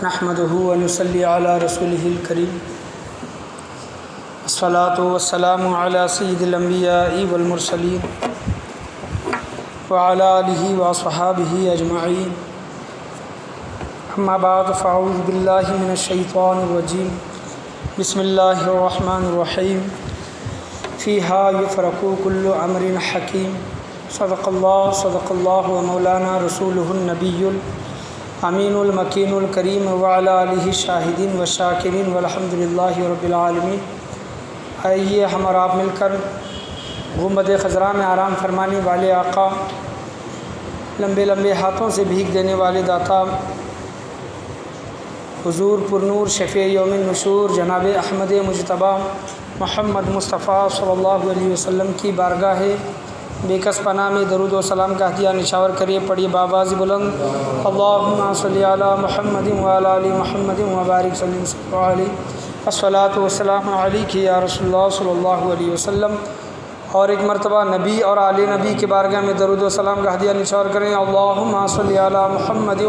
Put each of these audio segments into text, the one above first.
نحمده ونصلي على رسوله الكريم الصلاة والسلام على سيد الأنبياء والمرسلين وعلى آله وصحابه أجمعين أما بعد فأعوذ بالله من الشيطان الرجيم بسم الله الرحمن الرحيم فيها يفرق كل أمر حكيم صدق الله ومولانا رسوله النبي امین المکین الکریم وعلی آلہ الشاہدین والشاکرین والحمد للہ رب العالمین۔ آئیے ہم اور آپ مل کر گنبد خضراء میں آرام فرمانے والے آقا، لمبے لمبے ہاتھوں سے بھیگ دینے والے داتا، حضور پرنور شفیع یوم النشور جناب احمد مجتبیٰ محمد مصطفیٰ صلی اللہ علیہ وسلم کی بارگاہ بے کس پناہ میں درود و سلام کا ہدیہ نشاور کریے۔ پڑھیے بآواز بلند اللہم صلی علی محمد وعلی آل محمد وبارک وسلم علیہ الصلاۃ والسلام علیک یا رسول اللہ صلی اللہ علیہ وسلم۔ اور ایک مرتبہ نبی اور آل نبی کے بارگاہ میں درود و سلام کا ہدیہ نشاور کریں۔ اللہم صلی علی محمد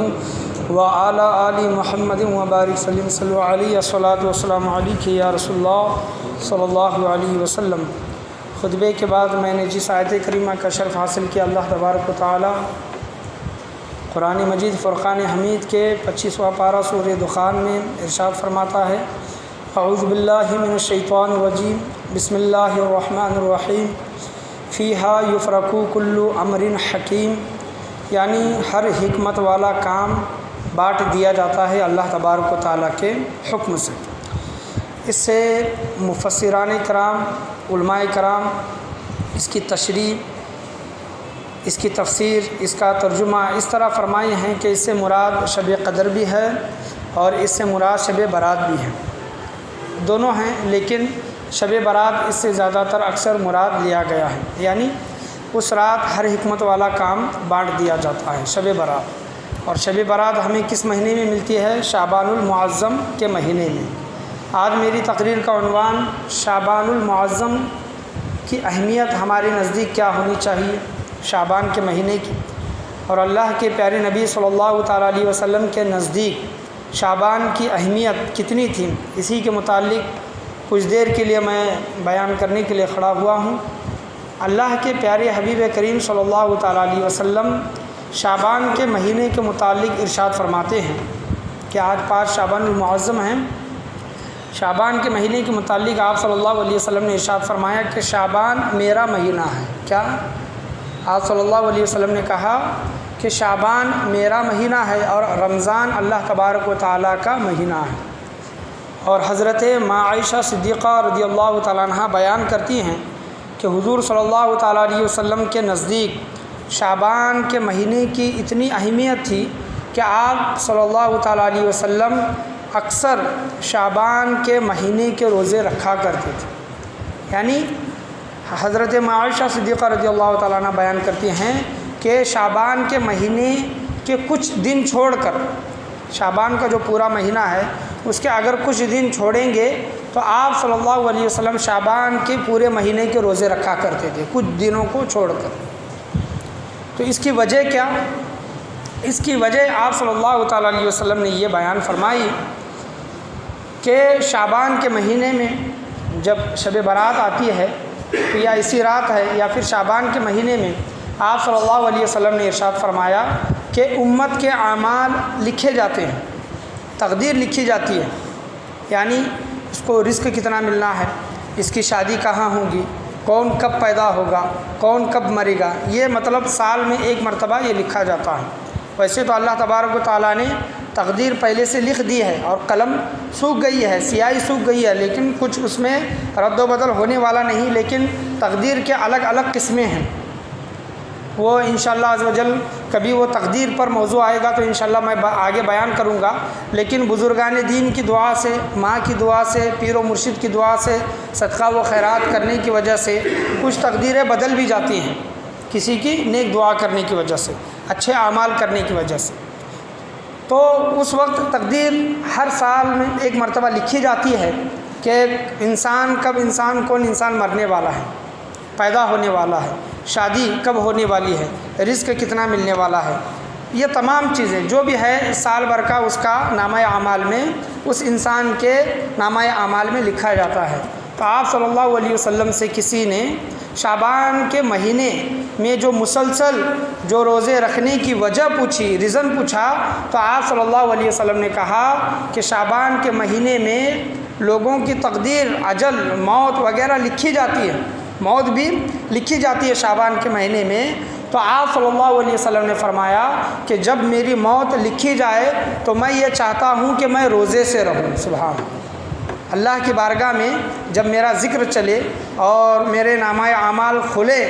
وعلی آل محمد وبارک وسلم علیہ الصلاۃ والسلام علیک یا رسول اللہ صلی اللہ علیہ وسلم۔ خطبے کے بعد میں نے جس آیت کریمہ کا شرف حاصل کیا، اللہ تبارک و تعالی قرآن مجید فرقان حمید کے 25واں پارہ سورہ دخان میں ارشاد فرماتا ہے، اعوذ باللہ من الشیطان الرجیم بسم اللہ الرحمن الرحیم فیہا یفرق کل امر حکیم، یعنی ہر حکمت والا کام بانٹ دیا جاتا ہے اللہ تبارک و تعالی کے حکم سے۔ اس سے مفسران کرام، علماء کرام اس کی تشریح، اس کی تفسیر، اس کا ترجمہ اس طرح فرمائے ہیں کہ اس سے مراد شب قدر بھی ہے اور اس سے مراد شب برات بھی ہے، دونوں ہیں، لیکن شب برات اس سے زیادہ تر اکثر مراد لیا گیا ہے، یعنی اس رات ہر حکمت والا کام بانٹ دیا جاتا ہے شب برات۔ اور شب برات ہمیں کس مہینے میں ملتی ہے؟ شعبان المعظم کے مہینے میں۔ آج میری تقریر کا عنوان شعبان المعظم کی اہمیت ہمارے نزدیک کیا ہونی چاہیے شعبان کے مہینے کی، اور اللہ کے پیارے نبی صلی اللہ تعالیٰ علیہ وسلم کے نزدیک شعبان کی اہمیت کتنی تھی، اسی کے متعلق کچھ دیر کے لیے میں بیان کرنے کے لیے کھڑا ہوا ہوں۔ اللہ کے پیارے حبیب کریم صلی اللہ تعالیٰ علیہ وسلم شعبان کے مہینے کے متعلق ارشاد فرماتے ہیں کہ آج 5 شعبان المعظم ہیں۔ شعبان کے مہینے کے متعلق آپ صلی اللہ علیہ وسلم نے ارشاد فرمایا کہ شعبان میرا مہینہ ہے۔ کیا؟ آپ صلی اللہ علیہ وسلم نے کہا کہ شعبان میرا مہینہ ہے اور رمضان اللہ تبارک و تعالیٰ کا مہینہ ہے۔ اور حضرت ماں عائشہ صدیقہ رضی اللہ تعالیٰ عنہ بیان کرتی ہیں کہ حضور صلی اللہ تعالیٰ علیہ وسلم کے نزدیک شعبان کے مہینے کی اتنی اہمیت تھی کہ آپ صلی اللہ تعالیٰ علیہ وسلم اکثر شعبان کے مہینے کے روزے رکھا کرتے تھے۔ یعنی حضرت عائشہ صدیقہ رضی اللہ تعالیٰ عنہ بیان کرتی ہیں کہ شعبان کے مہینے کے کچھ دن چھوڑ کر، شعبان کا جو پورا مہینہ ہے اس کے اگر کچھ دن چھوڑیں گے تو آپ صلی اللہ علیہ وسلم شعبان کے پورے مہینے کے روزے رکھا کرتے تھے، کچھ دنوں کو چھوڑ کر۔ تو اس کی وجہ کیا؟ اس کی وجہ آپ صلی اللہ تعالیٰ علیہ وسلم نے یہ بیان فرمائی کہ شعبان کے مہینے میں جب شب برات آتی ہے تو یا اسی رات ہے یا پھر شعبان کے مہینے میں آپ صلی اللہ علیہ وسلم نے ارشاد فرمایا کہ امت کے اعمال لکھے جاتے ہیں، تقدیر لکھی جاتی ہے، یعنی اس کو رزق کتنا ملنا ہے، اس کی شادی کہاں ہوگی، کون کب پیدا ہوگا، کون کب مرے گا، یہ مطلب سال میں ایک مرتبہ یہ لکھا جاتا ہے۔ ویسے تو اللہ تبارک و تعالیٰ نے تقدیر پہلے سے لکھ دی ہے اور قلم سوکھ گئی ہے، سیاہی سوکھ گئی ہے، لیکن کچھ اس میں رد و بدل ہونے والا نہیں، لیکن تقدیر کے الگ الگ قسمیں ہیں۔ وہ انشاءاللہ عز و جل کبھی وہ تقدیر پر موضوع آئے گا تو انشاءاللہ میں آگے بیان کروں گا، لیکن بزرگان دین کی دعا سے، ماں کی دعا سے، پیر و مرشد کی دعا سے، صدقہ و خیرات کرنے کی وجہ سے کچھ تقدیریں بدل بھی جاتی ہیں، کسی کی نیک دعا کرنے کی وجہ سے، اچھے اعمال کرنے کی وجہ سے۔ تو اس وقت تقدیر ہر سال میں ایک مرتبہ لکھی جاتی ہے کہ کون انسان مرنے والا ہے، پیدا ہونے والا ہے، شادی کب ہونے والی ہے، رزق کتنا ملنے والا ہے، یہ تمام چیزیں جو بھی ہے سال بھر کا اس کا نامہ اعمال میں، اس انسان کے نامہ اعمال میں لکھا جاتا ہے۔ تو آپ صلی اللہ علیہ وسلم سے کسی نے شعبان کے مہینے میں جو مسلسل جو روزے رکھنے کی وجہ پوچھی، ریزن پوچھا، تو آپ صلی اللہ علیہ وسلم نے کہا کہ شعبان کے مہینے میں لوگوں کی تقدیر، اجل، موت وغیرہ لکھی جاتی ہے، موت بھی لکھی جاتی ہے شعبان کے مہینے میں۔ تو آپ صلی اللہ علیہ وسلم نے فرمایا کہ جب میری موت لکھی جائے تو میں یہ چاہتا ہوں کہ میں روزے سے رہوں۔ سبحان اللہ کی بارگاہ میں جب میرا ذکر چلے اور میرے نامہ اعمال کھلے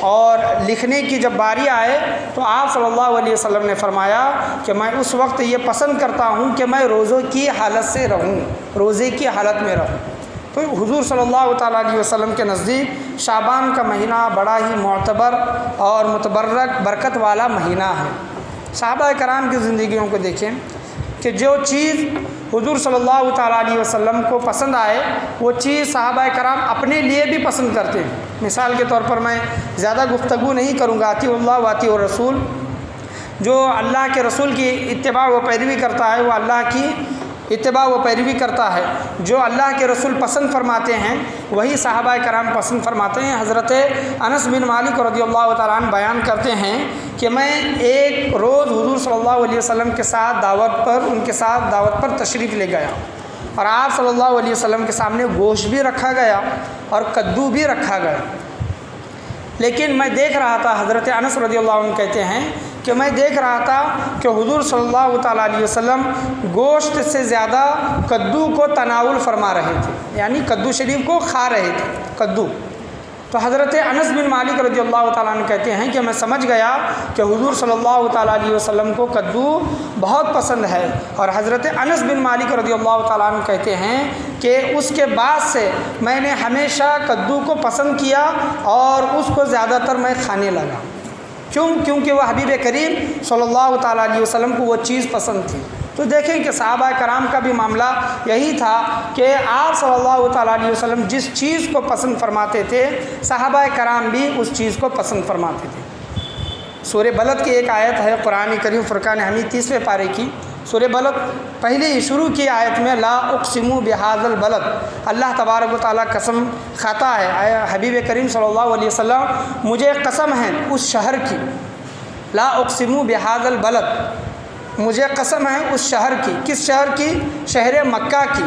اور لکھنے کی جب باری آئے تو آپ صلی اللہ علیہ وسلم نے فرمایا کہ میں اس وقت یہ پسند کرتا ہوں کہ میں روزوں کی حالت سے رہوں، روزے کی حالت میں رہوں۔ تو حضور صلی اللہ تعالیٰ علیہ وسلم کے نزدیک شعبان کا مہینہ بڑا ہی معتبر اور متبرک برکت والا مہینہ ہے۔ صحابہ کرام کی زندگیوں کو دیکھیں کہ جو چیز حضور صلی اللہ تعالیٰ علیہ وسلم کو پسند آئے وہ چیز صحابہ کرام اپنے لیے بھی پسند کرتے ہیں۔ مثال کے طور پر میں زیادہ گفتگو نہیں کروں گا، اطیعوا اللہ واطیعوا الرسول، جو اللہ کے رسول کی اتباع و پیروی کرتا ہے وہ اللہ کی اتباع و پیروی کرتا ہے، جو اللہ کے رسول پسند فرماتے ہیں وہی صحابہ کرام پسند فرماتے ہیں۔ حضرت انس بن مالک رضی اللہ تعالیٰ عنہ بیان کرتے ہیں کہ میں ایک روز حضور صلی اللہ علیہ وسلم کے ساتھ ان کے ساتھ دعوت پر تشریف لے گیا اور آپ صلی اللہ علیہ وسلم کے سامنے گوشت بھی رکھا گیا اور کدو بھی رکھا گیا، لیکن میں دیکھ رہا تھا، حضرت انس رضی اللہ عنہ کہتے ہیں کہ میں دیکھ رہا تھا کہ حضور صلی اللہ تعالیٰ علیہ وسلم گوشت سے زیادہ کدو کو تناول فرما رہے تھے، یعنی کدو شریف کو کھا رہے تھے، کدو۔ تو حضرت انس بن مالک رضی اللہ تعالیٰ عنہ کہتے ہیں کہ میں سمجھ گیا کہ حضور صلی اللہ تعالیٰ علیہ وسلم کو کدو بہت پسند ہے، اور حضرت انس بن مالک رضی اللہ تعالیٰ عنہ کہتے ہیں کہ اس کے بعد سے میں نے ہمیشہ کدو کو پسند کیا اور اس کو زیادہ تر میں کھانے لگا۔ کیونکہ وہ حبیب کریم صلی اللہ تعالیٰ علیہ وسلم کو وہ چیز پسند تھی۔ تو دیکھیں کہ صحابہ کرام کا بھی معاملہ یہی تھا کہ آپ صلی اللہ تعالیٰ علیہ وسلم جس چیز کو پسند فرماتے تھے صحابہ کرام بھی اس چیز کو پسند فرماتے تھے۔ سورہ بلد کی ایک آیت ہے قرآن کریم فرقان حمید 30ویں پارے کی، سورہ بلد پہلی شروع کی آیت میں لا اقسم بہذا البلد، اللہ تبارک و تعالیٰ قسم کھاتا ہے، اے حبیب کریم صلی اللہ علیہ وسلم مجھے قسم ہے اس شہر کی، لا اقسم بہذا البلد، مجھے قسم ہے اس شہر کی۔ کس شہر کی؟ شہر مکہ کی۔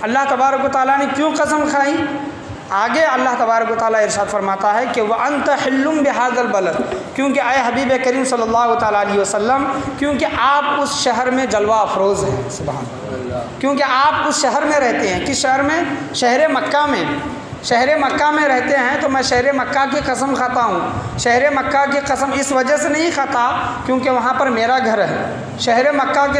اللہ تبارک و تعالیٰ نے کیوں قسم کھائی؟ آگے اللہ تبارک و تعالیٰ ارشاد فرماتا ہے کہ وَأَنْتَ حِلٌّ بِهَذَا الْبَلَدِ، کیونکہ اے حبیب کریم صلی اللہ تعالیٰ علیہ وسلم کیونکہ آپ اس شہر میں جلوہ افروز ہیں، سبحان اللہ، کیونکہ آپ اس شہر میں رہتے ہیں۔ کس شہر میں؟ شہر مکہ میں۔ شہر مکہ میں رہتے ہیں تو میں شہر مکہ کی قسم کھاتا ہوں۔ شہر مکہ کی قسم اس وجہ سے نہیں کھاتا کیونکہ وہاں پر میرا گھر ہے، شہر مکہ کی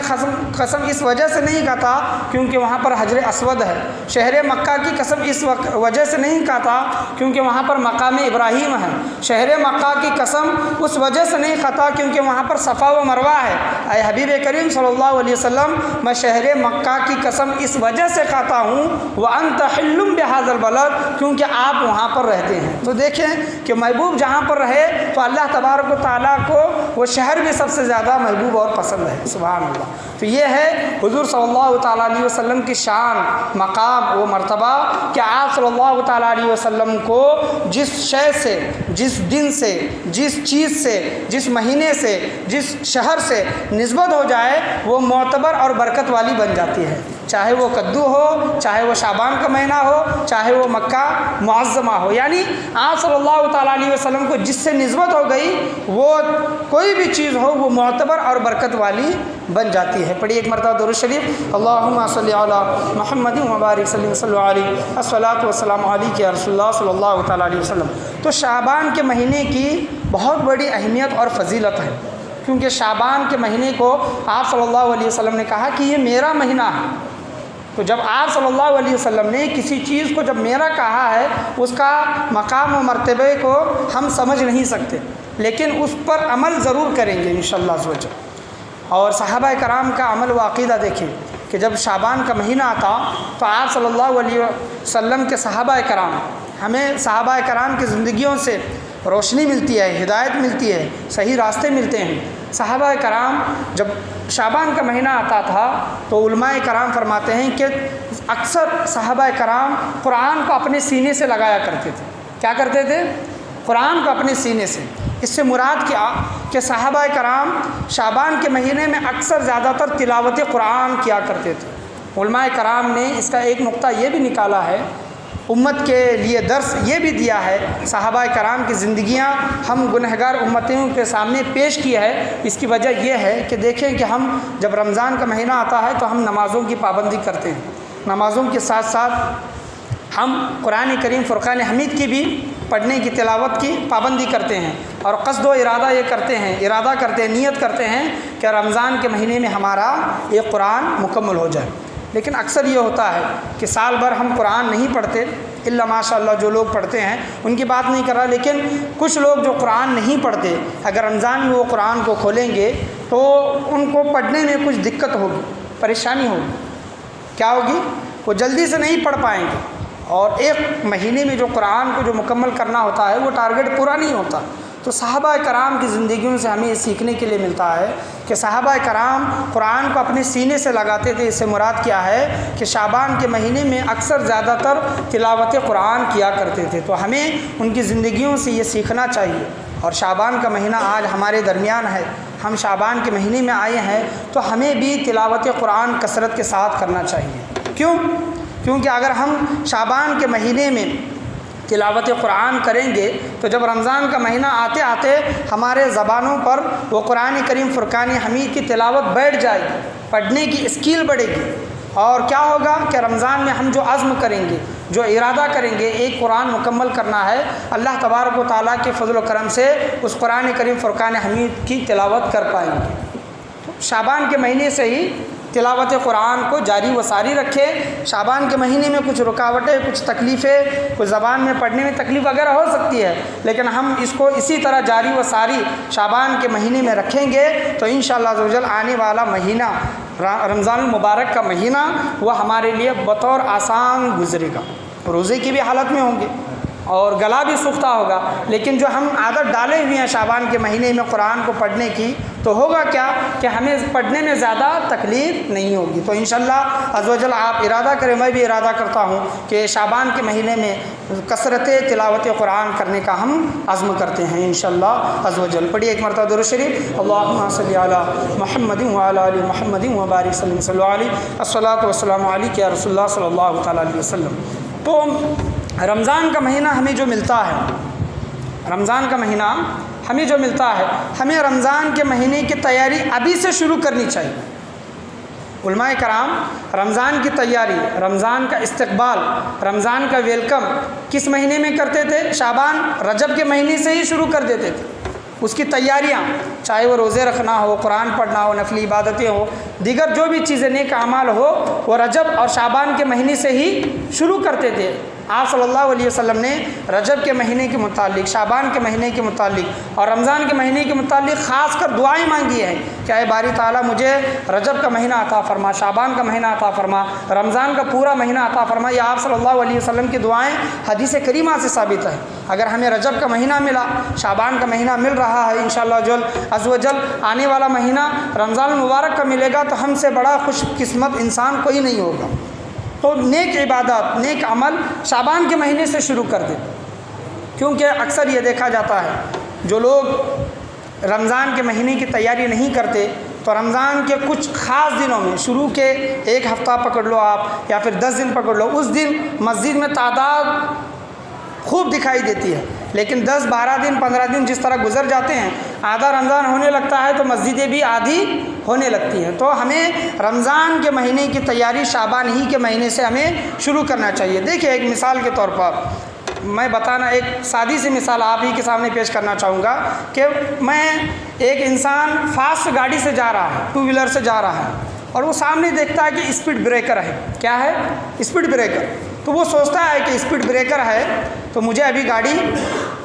قسم اس وجہ سے نہیں کھاتا کیونکہ وہاں پر حجر اسود ہے، شہر مکہ کی قسم اس وجہ سے نہیں کھاتا کیونکہ وہاں پر مقام ابراہیم ہے، شہر مکہ کی قسم اس وجہ سے نہیں کھاتا کیونکہ وہاں پر صفا و مروہ ہے۔ اے حبیب کریم صلی اللہ علیہ وسلم میں شہر مکہ کی قسم اس وجہ سے کھاتا ہوں وَأَنْتَ حِلٌّ بِهَذَا الْبَلَدِ، کیونکہ آپ وہاں پر رہتے ہیں۔ تو دیکھیں کہ محبوب جہاں پر رہے تو اللہ تبارک و تعالیٰ کو وہ شہر بھی سب سے زیادہ محبوب اور پسند ہے، سبحان اللہ۔ تو یہ ہے حضور صلی اللہ تعالیٰ علیہ وسلم کی شان، مقام و مرتبہ کہ آپ صلی اللہ تعالیٰ علیہ وسلم کو جس شے سے، جس دن سے، جس چیز سے، جس مہینے سے، جس شہر سے نسبت ہو جائے وہ معتبر اور برکت والی بن جاتی ہے، چاہے وہ کدو ہو، چاہے وہ شعبان کا مہینہ ہو، چاہے وہ مکہ معظمہ ہو، یعنی آپ صلی اللہ تعالیٰ علیہ وسلم کو جس سے نسبت ہو گئی وہ کوئی بھی چیز ہو وہ معتبر اور برکت والی بن جاتی ہے۔ پڑھیے ایک مرتبہ درود شریف، اللہم صلی علی محمد وبارک صلی علیہ الصلاۃ والسلام علیک یا رسول اللہ صلی اللہ تعالیٰ علیہ وسلم۔ تو شعبان کے مہینے کی بہت بڑی اہمیت اور فضیلت ہے، کیونکہ شعبان کے مہینے کو آپ صلی اللہ علیہ وسلم نے کہا کہ یہ میرا مہینہ ہے۔ تو جب آپ صلی اللہ علیہ وسلم نے کسی چیز کو جب میرا کہا ہے اس کا مقام و مرتبے کو ہم سمجھ نہیں سکتے، لیکن اس پر عمل ضرور کریں گے انشاءاللہ عز و جل۔ اور صحابہ کرام کا عمل و عقیدہ دیکھیں کہ جب شعبان کا مہینہ آتا تو آپ صلی اللہ علیہ وسلم کے صحابہ کرام، ہمیں صحابہ کرام کی زندگیوں سے روشنی ملتی ہے، ہدایت ملتی ہے، صحیح راستے ملتے ہیں۔ صحابہ کرام جب شعبان کا مہینہ آتا تھا تو علماء کرام فرماتے ہیں کہ اکثر صحابہ کرام قرآن کو اپنے سینے سے لگایا کرتے تھے۔ کیا کرتے تھے؟ قرآن کو اپنے سینے سے۔ اس سے مراد کیا کہ صحابہ کرام شعبان کے مہینے میں اکثر زیادہ تر تلاوت قرآن کیا کرتے تھے۔ علماء کرام نے اس کا ایک نقطہ یہ بھی نکالا ہے، امت کے لیے درس یہ بھی دیا ہے، صحابہ کرام کی زندگیاں ہم گنہگار امتیوں کے سامنے پیش کی ہے۔ اس کی وجہ یہ ہے کہ دیکھیں کہ ہم جب رمضان کا مہینہ آتا ہے تو ہم نمازوں کی پابندی کرتے ہیں، نمازوں کے ساتھ ساتھ ہم قرآن کریم فرقان حمید کی بھی پڑھنے کی تلاوت کی پابندی کرتے ہیں، اور قصد و ارادہ یہ کرتے ہیں، نیت کرتے ہیں کہ رمضان کے مہینے میں ہمارا یہ قرآن مکمل ہو جائے۔ لیکن اکثر یہ ہوتا ہے کہ سال بھر ہم قرآن نہیں پڑھتے، الا ماشاء اللہ جو لوگ پڑھتے ہیں ان کی بات نہیں کر رہا، لیکن کچھ لوگ جو قرآن نہیں پڑھتے اگر رمضان میں وہ قرآن کو کھولیں گے تو ان کو پڑھنے میں کچھ دقت ہوگی، پریشانی ہوگی۔ کیا ہوگی؟ وہ جلدی سے نہیں پڑھ پائیں گے، اور ایک مہینے میں جو قرآن کو جو مکمل کرنا ہوتا ہے وہ ٹارگٹ پورا نہیں ہوتا۔ تو صحابہ کرام کی زندگیوں سے ہمیں یہ سیکھنے کے لیے ملتا ہے کہ صحابہ کرام قرآن کو اپنے سینے سے لگاتے تھے۔ اس سے مراد کیا ہے کہ شعبان کے مہینے میں اکثر زیادہ تر تلاوت قرآن کیا کرتے تھے۔ تو ہمیں ان کی زندگیوں سے یہ سیکھنا چاہیے۔ اور شعبان کا مہینہ آج ہمارے درمیان ہے، ہم شعبان کے مہینے میں آئے ہیں، تو ہمیں بھی تلاوت قرآن کثرت کے ساتھ کرنا چاہیے۔ کیونکہ اگر ہم شعبان کے مہینے میں تلاوت قرآن کریں گے تو جب رمضان کا مہینہ آتے آتے ہمارے زبانوں پر وہ قرآن کریم فرقان حمید کی تلاوت بیٹھ جائے گی، پڑھنے کی اسکل بڑھے گی، اور کیا ہوگا کہ رمضان میں ہم جو عزم کریں گے، جو ارادہ کریں گے ایک قرآن مکمل کرنا ہے، اللہ تبارک و تعالیٰ کے فضل و کرم سے اس قرآن کریم فرقان حمید کی تلاوت کر پائیں گے۔ شعبان کے مہینے سے ہی تلاوت قرآن کو جاری و ساری رکھے۔ شعبان کے مہینے میں کچھ رکاوٹیں، کچھ تکلیفیں، کچھ زبان میں پڑھنے میں تکلیف وغیرہ ہو سکتی ہے، لیکن ہم اس کو اسی طرح جاری و ساری شعبان کے مہینے میں رکھیں گے تو انشاءاللہ عز و جل آنے والا مہینہ رمضان المبارک کا مہینہ وہ ہمارے لیے بطور آسان گزرے گا۔ روزے کی بھی حالت میں ہوں گے اور گلا بھی سوختہ ہوگا، لیکن جو ہم عادت ڈالے ہوئے ہیں شعبان کے مہینے میں قرآن کو پڑھنے کی، تو ہوگا کیا کہ ہمیں پڑھنے میں زیادہ تکلیف نہیں ہوگی۔ تو انشاءاللہ عز و جل آپ ارادہ کریں، میں بھی ارادہ کرتا ہوں کہ شعبان کے مہینے میں کثرت تلاوت قرآن کرنے کا ہم عزم کرتے ہیں انشاءاللہ عز و جل۔ پڑھیے ایک مرتبہ درود شریف، اللہم صلی علی محمد وعلی آل محمد وبارک وسلم، صلی اللہ علیہ الصلاۃ والسلام علیک یا رسول اللہ صلی اللہ تعالیٰ علیہ وسلم۔ تو رمضان کا مہینہ ہمیں جو ملتا ہے، رمضان کا مہینہ ہمیں جو ملتا ہے، ہمیں رمضان کے مہینے کی تیاری ابھی سے شروع کرنی چاہیے۔ علماء کرام رمضان کی تیاری، رمضان کا استقبال، رمضان کا ویلکم کس مہینے میں کرتے تھے؟ شعبان رجب کے مہینے سے ہی شروع کر دیتے تھے۔ اس کی تیاریاں، چاہے وہ روزے رکھنا ہو، قرآن پڑھنا ہو، نفلی عبادتیں ہو، دیگر جو بھی چیزیں نیک اعمال ہو، وہ رجب اور شعبان کے مہینے سے ہی شروع کرتے تھے۔ آپ صلی اللہ علیہ وسلم نے رجب کے مہینے کے متعلق، شعبان کے مہینے کے متعلق اور رمضان کے مہینے کے متعلق خاص کر دعائیں مانگی ہیں کہ اے باری تعالیٰ مجھے رجب کا مہینہ عطا فرما، شعبان کا مہینہ عطا فرما، رمضان کا پورا مہینہ عطا فرما۔ یہ آپ صلی اللہ علیہ وسلم کی دعائیں حدیث کریمہ سے ثابت ہے۔ اگر ہمیں رجب کا مہینہ ملا، شعبان کا مہینہ مل رہا ہے، انشاءاللہ عز و جل آنے والا مہینہ رمضان المبارک کا ملے گا، تو ہم سے بڑا خوش قسمت انسان کوئی نہیں ہوگا۔ تو نیک عبادات، نیک عمل شعبان کے مہینے سے شروع کر دیں، کیونکہ اکثر یہ دیکھا جاتا ہے جو لوگ رمضان کے مہینے کی تیاری نہیں کرتے تو رمضان کے کچھ خاص دنوں میں، شروع کے ایک ہفتہ پکڑ لو آپ یا پھر 10 دن پکڑ لو، اس دن مسجد میں تعداد خوب دکھائی دیتی ہے، لیکن 10 12 دن 15 دن جس طرح گزر جاتے ہیں، آدھا رمضان ہونے لگتا ہے تو مسجدیں بھی آدھی ہونے لگتی ہیں۔ تو ہمیں رمضان کے مہینے کی تیاری شعبان ہی کے مہینے سے ہمیں شروع کرنا چاہیے۔ دیکھیں ایک مثال کے طور پر میں بتانا، ایک سادی سی مثال آپ ہی کے سامنے پیش کرنا چاہوں گا کہ میں ایک انسان فاسٹ گاڑی سے جا رہا ہے، 2 ویلر سے جا رہا ہے، اور وہ سامنے دیکھتا ہے کہ اسپیڈ بریکر ہے۔ کیا ہے؟ Speed breaker. تو وہ سوچتا ہے کہ اسپیڈ بریکر ہے تو مجھے ابھی گاڑی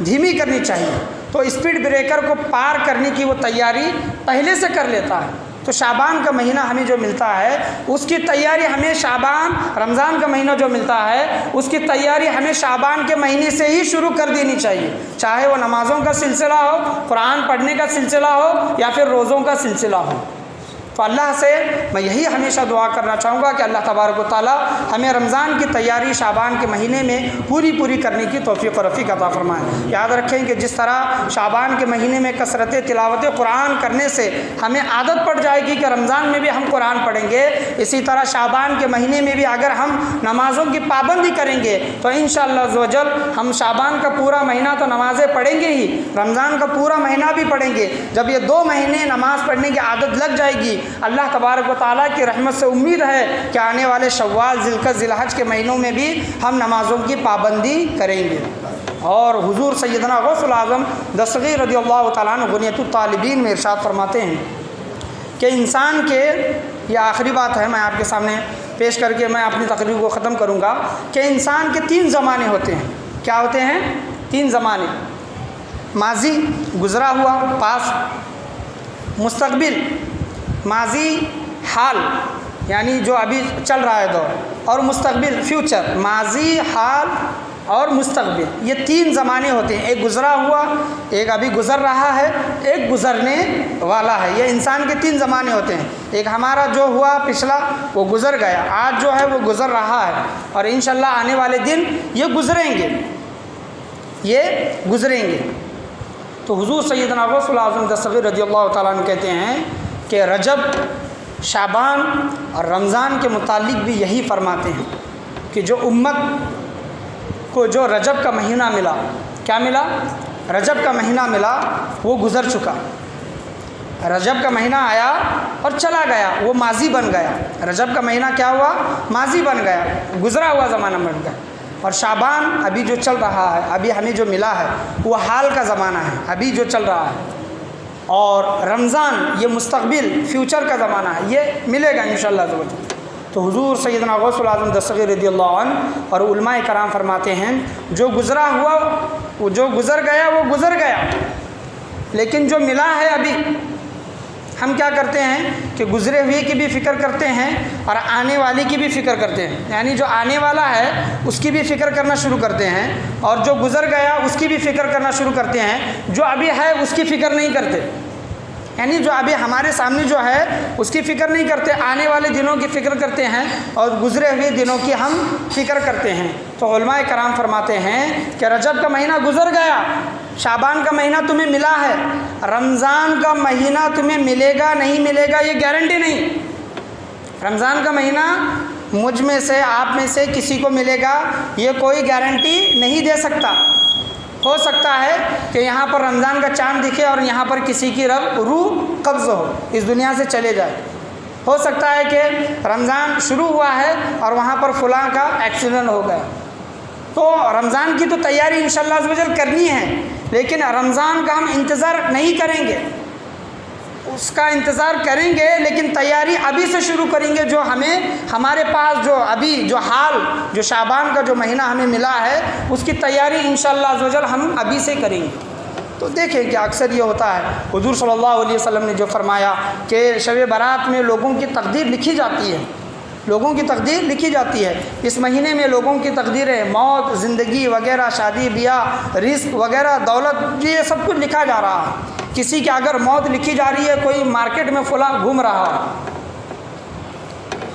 دھیمی کرنی چاہیے، تو اسپیڈ بریکر کو پار کرنے کی وہ تیاری پہلے سے کر لیتا ہے، تو شعبان کا مہینہ ہمیں جو ملتا ہے اس کی تیاری ہمیں رمضان کا مہینہ جو ملتا ہے اس کی تیاری ہمیں شعبان کے مہینے سے ہی شروع کر دینی چاہیے، چاہے وہ نمازوں کا سلسلہ ہو، قرآن پڑھنے کا سلسلہ ہو یا پھر روزوں کا سلسلہ ہو۔ تو اللہ سے میں یہی ہمیشہ دعا کرنا چاہوں گا کہ اللہ تبارک و تعالیٰ ہمیں رمضان کی تیاری شعبان کے مہینے میں پوری کرنے کی توفیق و رفیق عطا فرمائے۔ یاد رکھیں کہ جس طرح شعبان کے مہینے میں کثرت تلاوت قرآن کرنے سے ہمیں عادت پڑ جائے گی کہ رمضان میں بھی ہم قرآن پڑھیں گے، اسی طرح شعبان کے مہینے میں بھی اگر ہم نمازوں کی پابندی کریں گے تو انشاءاللہ عز و جل ہم شعبان کا پورا مہینہ تو نمازیں پڑھیں گے ہی، رمضان کا پورا مہینہ بھی پڑھیں گے۔ جب یہ 2 مہینے نماز پڑھنے کی عادت لگ جائے گی، اللہ تبارک و تعالیٰ کی رحمت سے امید ہے کہ آنے والے شوال، ذی القعدہ، ذی الحج کے مہینوں میں بھی ہم نمازوں کی پابندی کریں گے۔ اور حضور سیدنا غوث الاعظم دستگیر رضی اللہ تعالیٰ عنہ غنیۃ الطالبین میں ارشاد فرماتے ہیں کہ انسان کے، یہ آخری بات ہے میں آپ کے سامنے پیش کر کے میں اپنی تقریر کو ختم کروں گا، کہ انسان کے 3 زمانے ہوتے ہیں۔ کیا ہوتے ہیں؟ 3 زمانے: ماضی، گزرا ہوا، پاسٹ، مستقبل، ماضی حال یعنی جو ابھی چل رہا ہے دور، اور مستقبل فیوچر، ماضی، حال اور مستقبل، یہ 3 زمانے ہوتے ہیں۔ ایک گزرا ہوا، ایک ابھی گزر رہا ہے، ایک گزرنے والا ہے۔ یہ انسان کے 3 زمانے ہوتے ہیں۔ ایک ہمارا جو ہوا پچھلا وہ گزر گیا، آج جو ہے وہ گزر رہا ہے، اور انشاءاللہ آنے والے دن یہ گزریں گے۔ تو حضور سیدنا غوث الاعظم دستگیر رضی اللہ تعالیٰ عنہ کہتے ہیں کہ رجب، شعبان اور رمضان کے متعلق بھی یہی فرماتے ہیں کہ جو امت کو جو رجب کا مہینہ ملا، کیا ملا؟ رجب کا مہینہ ملا، وہ گزر چکا۔ رجب کا مہینہ آیا اور چلا گیا، وہ ماضی بن گیا۔ رجب کا مہینہ کیا ہوا؟ ماضی بن گیا، گزرا ہوا زمانہ بن گیا۔ اور شعبان ابھی جو چل رہا ہے، ابھی ہمیں جو ملا ہے وہ حال کا زمانہ ہے، ابھی جو چل رہا ہے۔ اور رمضان یہ مستقبل، فیوچر کا زمانہ ہے، یہ ملے گا انشاءاللہ عز و جل۔ تو حضور سیدنا غوث الاعظم دستگیر رضی اللہ عنہ اور علماء کرام فرماتے ہیں جو گزرا ہوا، وہ جو گزر گیا وہ گزر گیا، لیکن جو ملا ہے ابھی، ہم کیا کرتے ہیں کہ گزرے ہوئے کی بھی فکر کرتے ہیں اور آنے والی کی بھی فکر کرتے ہیں، یعنی جو آنے والا ہے اس کی بھی فکر کرنا شروع کرتے ہیں، اور جو گزر گیا اس کی بھی فکر کرنا شروع کرتے ہیں، جو ابھی ہے اس کی فکر نہیں کرتے، یعنی جو ابھی ہمارے سامنے جو ہے اس کی فکر نہیں کرتے، آنے والے دنوں کی فکر کرتے ہیں اور گزرے ہوئے دنوں کی ہم فکر کرتے ہیں۔ تو علماء کرام فرماتے ہیں کہ رجب کا مہینہ گزر گیا، شعبان کا مہینہ تمہیں ملا ہے، رمضان کا مہینہ تمہیں ملے گا نہیں ملے گا یہ گارنٹی نہیں۔ رمضان کا مہینہ مجھ میں سے، آپ میں سے کسی کو ملے گا یہ کوئی گارنٹی نہیں دے سکتا۔ ہو سکتا ہے کہ یہاں پر رمضان کا چاند دکھے اور یہاں پر کسی کی روح قبض ہو، اس دنیا سے چلے جائے۔ ہو سکتا ہے کہ رمضان شروع ہوا ہے اور وہاں پر فلاں کا ایکسیڈنٹ ہو گیا۔ تو رمضان کی تو تیاری انشاءاللہ عز و جل کرنی ہے، لیکن رمضان کا ہم انتظار نہیں کریں گے، اس کا انتظار کریں گے لیکن تیاری ابھی سے شروع کریں گے۔ جو ہمارے پاس جو ابھی جو حال، جو شعبان کا جو مہینہ ہمیں ملا ہے اس کی تیاری انشاءاللہ عز و جل ہم ابھی سے کریں گے۔ تو دیکھیں کہ اکثر یہ ہوتا ہے، حضور صلی اللہ علیہ وسلم نے جو فرمایا کہ شب برات میں لوگوں کی تقدیر لکھی جاتی ہے، لوگوں کی تقدیر لکھی جاتی ہے۔ اس مہینے میں لوگوں کی تقدیریں، موت، زندگی وغیرہ، شادی بیاہ، رزق وغیرہ، دولت، یہ سب کچھ لکھا جا رہا ہے۔ کسی کی اگر موت لکھی جا رہی ہے، کوئی مارکیٹ میں فلاں گھوم رہا ہے،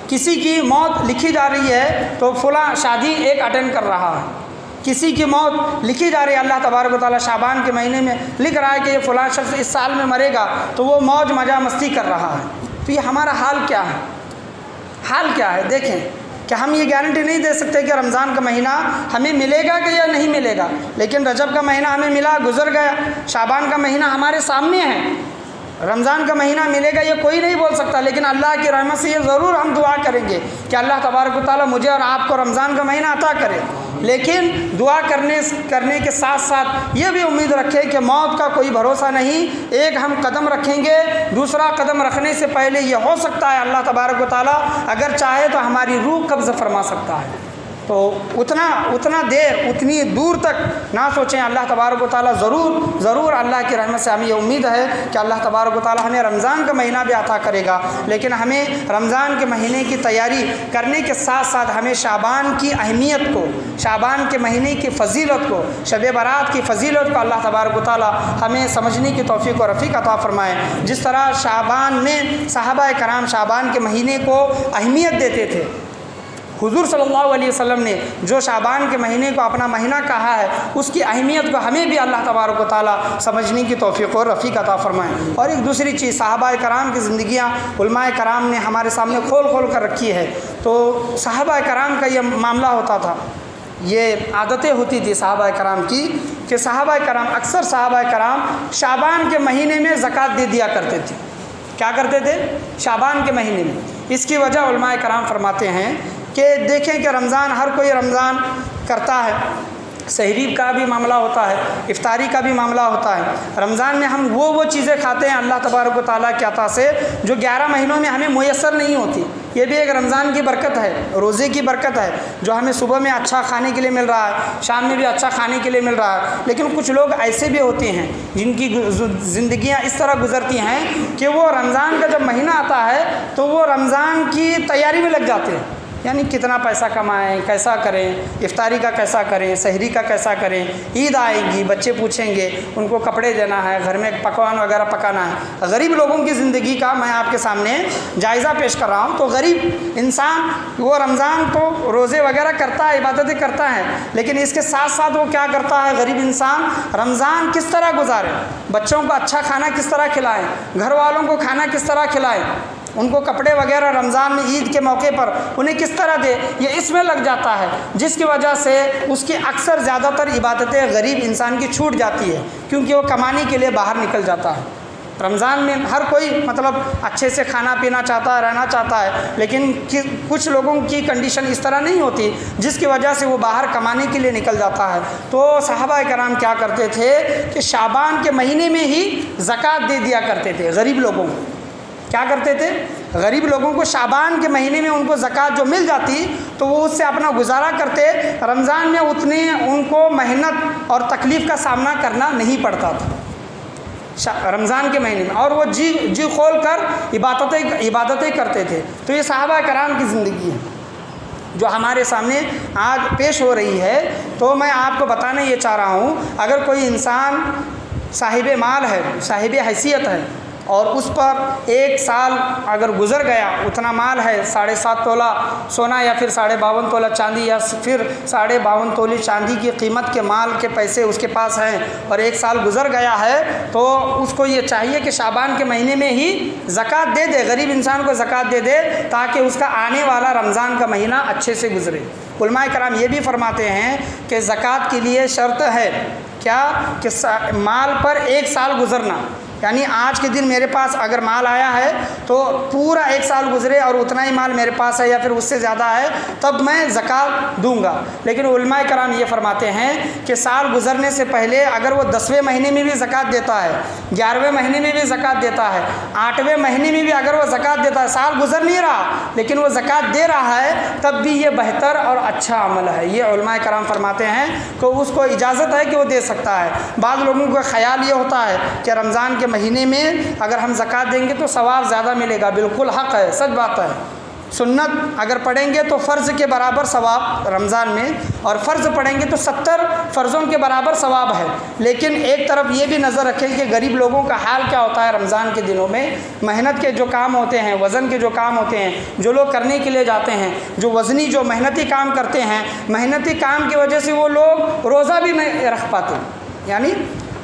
کسی کی موت لکھی جا رہی ہے تو فلاں شادی ایک اٹینڈ کر رہا ہے، کسی کی موت لکھی جا رہی ہے، اللہ تبارک و تعالیٰ شعبان کے مہینے میں لکھ رہا ہے کہ یہ فلاں شخص اس سال میں مرے گا، تو وہ موج مزہ مستی کر رہا ہے۔ تو یہ ہمارا حال کیا ہے؟ حال کیا ہے؟ دیکھیں کہ ہم یہ گارنٹی نہیں دے سکتے کہ رمضان کا مہینہ ہمیں ملے گا کہ یا نہیں ملے گا، لیکن رجب کا مہینہ ہمیں ملا، گزر گیا، شعبان کا مہینہ ہمارے سامنے ہے، رمضان کا مہینہ ملے گا یہ کوئی نہیں بول سکتا، لیکن اللہ کی رحمت سے یہ ضرور ہم دعا کریں گے کہ اللہ تبارک و تعالیٰ مجھے اور آپ کو رمضان کا مہینہ عطا کرے۔ لیکن دعا کرنے کے ساتھ ساتھ یہ بھی امید رکھے کہ موت کا کوئی بھروسہ نہیں، ایک ہم قدم رکھیں گے، دوسرا قدم رکھنے سے پہلے یہ ہو سکتا ہے اللہ تبارک و تعالیٰ اگر چاہے تو ہماری روح قبض فرما سکتا ہے۔ تو اتنا دیر اتنی دور تک نہ سوچیں. اللہ تبارک و تعالیٰ ضرور اللہ کی رحمت سے ہمیں یہ امید ہے کہ اللہ تبارک و تعالیٰ ہمیں رمضان کا مہینہ بھی عطا کرے گا. لیکن ہمیں رمضان کے مہینے کی تیاری کرنے کے ساتھ ساتھ ہمیں شعبان کی اہمیت کو، شعبان کے مہینے کی فضیلت کو، شب برات کی فضیلت کو اللہ تبارک و تعالیٰ ہمیں سمجھنے کی توفیق و رفیق عطا فرمائے. جس طرح شعبان میں صحابہ کرام شعبان کے مہینے کو اہمیت دیتے تھے، حضور صلی اللہ علیہ وسلم نے جو شعبان کے مہینے کو اپنا مہینہ کہا ہے، اس کی اہمیت کو ہمیں بھی اللہ تبارک و تعالیٰ سمجھنے کی توفیق اور رفیق عطا فرمائے. اور ایک دوسری چیز، صحابہ کرام کی زندگیاں علماء کرام نے ہمارے سامنے کھول کر رکھی ہے. تو صحابہ کرام کا یہ معاملہ ہوتا تھا، یہ عادتیں ہوتی تھی صحابہ کرام کی کہ اکثر صحابہ کرام شعبان کے مہینے میں زکوٰۃ دے دیا کرتے تھے. کیا کرتے تھے؟ شعبان کے مہینے میں. اس کی وجہ علماء کرام فرماتے ہیں کہ دیکھیں کہ ہر کوئی رمضان کرتا ہے، سحری کا بھی معاملہ ہوتا ہے، افطاری کا بھی معاملہ ہوتا ہے. رمضان میں ہم وہ چیزیں کھاتے ہیں اللہ تبارک و تعالیٰ کے عطا سے جو 11 مہینوں میں ہمیں میسر نہیں ہوتی. یہ بھی ایک رمضان کی برکت ہے، روزے کی برکت ہے، جو ہمیں صبح میں اچھا کھانے کے لیے مل رہا ہے، شام میں بھی اچھا کھانے کے لیے مل رہا ہے. لیکن کچھ لوگ ایسے بھی ہوتے ہیں جن کی زندگیاں اس طرح گزرتی ہیں کہ وہ رمضان کا جب مہینہ آتا ہے تو وہ رمضان کی تیاری میں لگ جاتے ہیں. یعنی کتنا پیسہ کمائیں، کیسا کریں، افطاری کا کیسا کریں، سحری کا کیسا کریں، عید آئے گی، بچے پوچھیں گے، ان کو کپڑے دینا ہے، گھر میں پکوان وغیرہ پکانا ہے. غریب لوگوں کی زندگی کا میں آپ کے سامنے جائزہ پیش کر رہا ہوں. تو غریب انسان وہ رمضان تو روزے وغیرہ کرتا ہے، عبادتیں کرتا ہے، لیکن اس کے ساتھ ساتھ وہ کیا کرتا ہے؟ غریب انسان رمضان کس طرح گزارے، بچوں کو اچھا کھانا کس طرح کھلائیں، گھر والوں کو کھانا کس طرح کھلائیں، ان کو کپڑے وغیرہ رمضان میں عید کے موقع پر انہیں کس طرح دے، یہ اس میں لگ جاتا ہے. جس کی وجہ سے اس کی اکثر زیادہ تر عبادتیں غریب انسان کی چھوٹ جاتی ہے، کیونکہ وہ کمانے کے لیے باہر نکل جاتا ہے. رمضان میں ہر کوئی اچھے سے کھانا پینا چاہتا ہے، رہنا چاہتا ہے، لیکن کچھ لوگوں کی کنڈیشن اس طرح نہیں ہوتی جس کی وجہ سے وہ باہر کمانے کے لیے نکل جاتا ہے. تو صحابہ کرام کیا کرتے تھے کہ شعبان کے مہینے میں ہی زکوٰۃ دے دیا کرتے تھے غریب لوگوں کو. کیا کرتے تھے؟ غریب لوگوں کو شعبان کے مہینے میں ان کو زکوٰۃ جو مل جاتی تو وہ اس سے اپنا گزارا کرتے. رمضان میں اتنے ان کو محنت اور تکلیف کا سامنا کرنا نہیں پڑتا تھا رمضان کے مہینے میں، اور وہ جی کھول کر عبادتیں کرتے تھے. تو یہ صحابہ کرام کی زندگی ہے جو ہمارے سامنے آج پیش ہو رہی ہے. تو میں آپ کو بتانا یہ چاہ رہا ہوں، اگر کوئی انسان صاحب مال ہے، صاحب حیثیت ہے، اور اس پر 1 سال اگر گزر گیا، اتنا مال ہے، 7.5 تولہ سونا یا پھر 52.5 تولہ چاندی یا پھر 52.5 تولی چاندی کی قیمت کے مال کے پیسے اس کے پاس ہیں، اور 1 سال گزر گیا ہے، تو اس کو یہ چاہیے کہ شعبان کے مہینے میں ہی زکوٰۃ دے دے، غریب انسان کو زکوٰۃ دے دے، تاکہ اس کا آنے والا رمضان کا مہینہ اچھے سے گزرے. علماء کرام یہ بھی فرماتے ہیں کہ زکوٰۃ کے لیے شرط ہے کیا کہ مال پر 1 سال گزرنا. یعنی آج کے دن میرے پاس اگر مال آیا ہے تو پورا 1 سال گزرے اور اتنا ہی مال میرے پاس ہے یا پھر اس سے زیادہ ہے تب میں زکوٰۃ دوں گا. لیکن علماء کرام یہ فرماتے ہیں کہ سال گزرنے سے پہلے اگر وہ 10ویں مہینے میں بھی زکوٰۃ دیتا ہے، 11ویں مہینے میں بھی زکوٰۃ دیتا ہے، 8ویں مہینے میں بھی اگر وہ زکوٰۃ دیتا ہے، سال گزر نہیں رہا لیکن وہ زکوٰۃ دے رہا ہے، تب بھی یہ بہتر اور اچھا عمل ہے. یہ علماء کرام فرماتے ہیں کہ اس کو اجازت ہے کہ وہ دے سکتا ہے. بعض لوگوں کا خیال یہ ہوتا ہے کہ رمضان کے مہینے میں اگر ہم زکوٰۃ دیں گے تو ثواب زیادہ ملے گا. بالکل حق ہے، سچ بات ہے. سنت اگر پڑھیں گے تو فرض کے برابر ثواب رمضان میں، اور فرض پڑھیں گے تو 70 فرضوں کے برابر ثواب ہے. لیکن ایک طرف یہ بھی نظر رکھیں کہ غریب لوگوں کا حال کیا ہوتا ہے رمضان کے دنوں میں. محنت کے جو کام ہوتے ہیں، وزن کے جو کام ہوتے ہیں، جو لوگ کرنے کے لیے جاتے ہیں، جو وزنی جو محنتی کام کرتے ہیں، محنتی کام کی وجہ سے وہ لوگ روزہ بھی نہیں رکھ پاتے. یعنی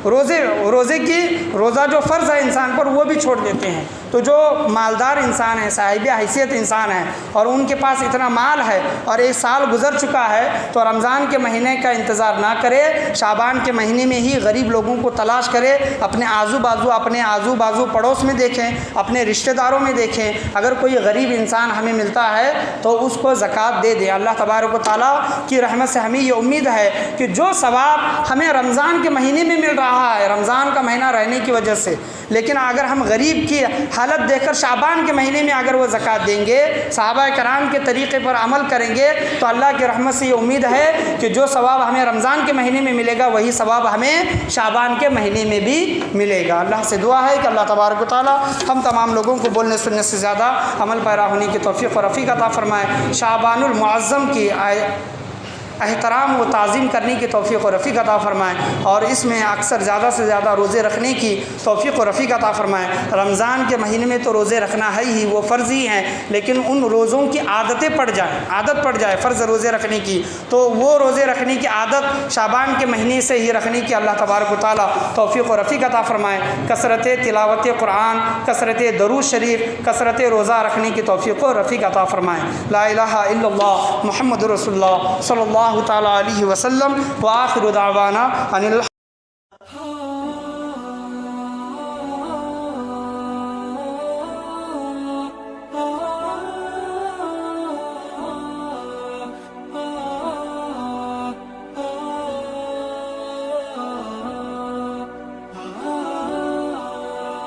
روزہ جو فرض ہے انسان پر وہ بھی چھوڑ دیتے ہیں. تو جو مالدار انسان ہے، صاحب حیثیت انسان ہے، اور ان کے پاس اتنا مال ہے اور 1 سال گزر چکا ہے، تو رمضان کے مہینے کا انتظار نہ کرے، شعبان کے مہینے میں ہی غریب لوگوں کو تلاش کرے. اپنے آزو بازو پڑوس میں دیکھیں، اپنے رشتہ داروں میں دیکھیں، اگر کوئی غریب انسان ہمیں ملتا ہے تو اس کو زکوٰۃ دے دیں. اللہ تبارک و تعالیٰ کی رحمت سے ہمیں یہ امید ہے کہ جو ثواب ہمیں رمضان کے مہینے میں مل رہا ہے رمضان کا مہینہ رہنے کی وجہ سے، لیکن اگر ہم غریب کی سہولت دے کر شعبان کے مہینے میں اگر وہ زکوٰۃ دیں گے، صحابہ کرام کے طریقے پر عمل کریں گے، تو اللہ کی رحمت سے یہ امید ہے کہ جو ثواب ہمیں رمضان کے مہینے میں ملے گا وہی ثواب ہمیں شعبان کے مہینے میں بھی ملے گا۔ اللہ سے دعا ہے کہ اللہ تبارک و تعالی ہم تمام لوگوں کو بولنے سننے سے زیادہ عمل پیرا ہونے کی توفیق و رفیق عطا فرمائے، شعبان المعظم کی احترام و تعظیم کرنے کی توفیق و رفیق عطا فرمائیں، اور اس میں اکثر زیادہ سے زیادہ روزے رکھنے کی توفیق و رفیق عطا فرمائیں۔ رمضان کے مہینے میں تو روزے رکھنا ہے ہی، وہ فرض ہی ہیں، لیکن ان روزوں کی عادت پڑ جائے فرض روزے رکھنے کی، تو وہ روزے رکھنے کی عادت شعبان کے مہینے سے ہی رکھنے کی اللہ تبارک و تعالی توفیق و رفیق عطا فرمائیں۔ کثرت تلاوت قرآن، کثرت درود شریف، کثرت روزہ رکھنے کی توفیق و رفیق عطا فرمائیں۔ لا الہ الا اللہ محمد رسول اللہ صلی اللہ تعالی علیہ وسلم، وآخر دعوانا ان